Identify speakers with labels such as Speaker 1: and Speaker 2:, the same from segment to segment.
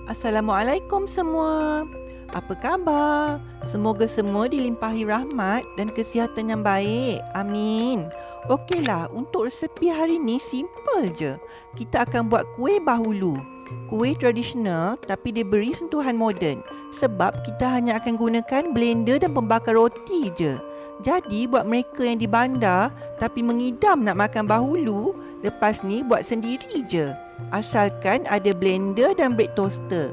Speaker 1: Assalamualaikum semua. Apa khabar? Semoga semua dilimpahi rahmat dan kesihatan yang baik. Amin. Okeylah, untuk resepi hari ni simple je. Kita akan buat kuih bahulu. Kuih tradisional tapi diberi sentuhan moden. Sebab kita hanya akan gunakan blender dan pembakar roti je. Jadi buat mereka yang di bandar tapi mengidam nak makan bahulu, lepas ni buat sendiri je. Asalkan ada blender dan bread toaster.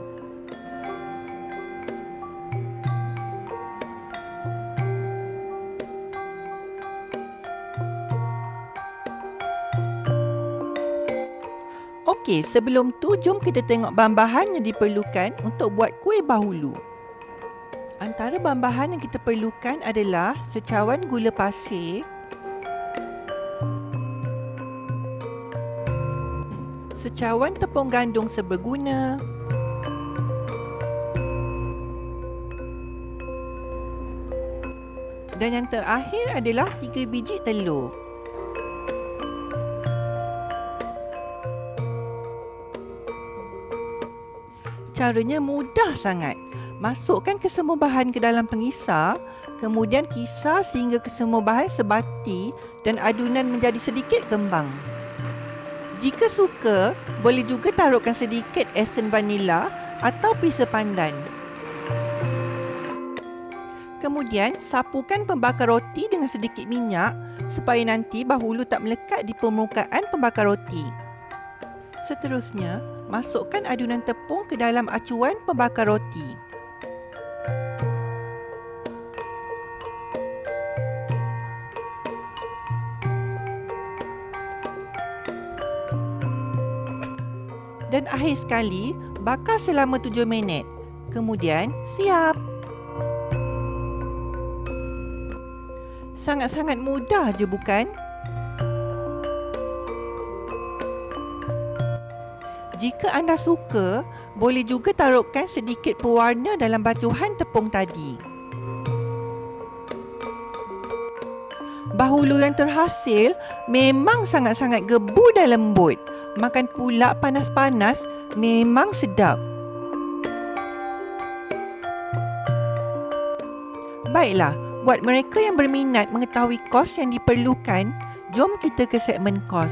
Speaker 1: Okey, sebelum tu jom kita tengok bahan-bahan yang diperlukan untuk buat kuih bahulu. Antara bahan-bahan yang kita perlukan adalah secawan gula pasir, secawan tepung gandum seberguna, dan yang terakhir adalah 3 biji telur. Caranya mudah sangat. Masukkan kesemua bahan ke dalam pengisar, kemudian kisar sehingga kesemua bahan sebati dan adunan menjadi sedikit kembang. Jika suka, boleh juga taruhkan sedikit esen vanila atau perisa pandan. Kemudian, sapukan pembakar roti dengan sedikit minyak supaya nanti bahulu tak melekat di permukaan pembakar roti. Seterusnya, masukkan adunan tepung ke dalam acuan pembakar roti. Dan akhir sekali, bakar selama 7 minit. Kemudian, siap. Sangat-sangat mudah je bukan? Jika anda suka, boleh juga taruhkan sedikit pewarna dalam bacuhan tepung tadi. Bahulu yang terhasil memang sangat-sangat gebu dan lembut. Makan pula panas-panas memang sedap. Baiklah, buat mereka yang berminat mengetahui kos yang diperlukan, jom kita ke segmen kos.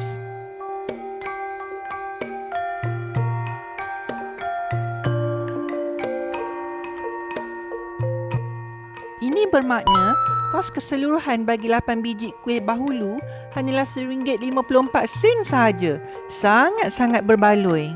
Speaker 1: Ini bermakna kos keseluruhan bagi 8 biji kuih bahulu hanyalah RM1.54 sahaja. Sangat-sangat berbaloi.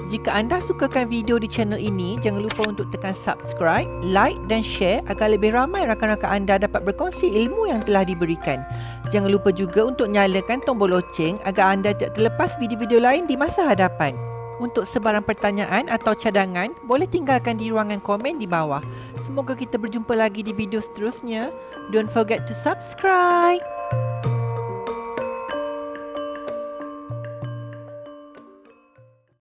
Speaker 1: Jika anda sukakan video di channel ini, jangan lupa untuk tekan subscribe, like dan share agar lebih ramai rakan-rakan anda dapat berkongsi ilmu yang telah diberikan. Jangan lupa juga untuk nyalakan tombol loceng agar anda tidak terlepas video-video lain di masa hadapan. Untuk sebarang pertanyaan atau cadangan, boleh tinggalkan di ruangan komen di bawah. Semoga kita berjumpa lagi di video seterusnya. Don't forget to subscribe.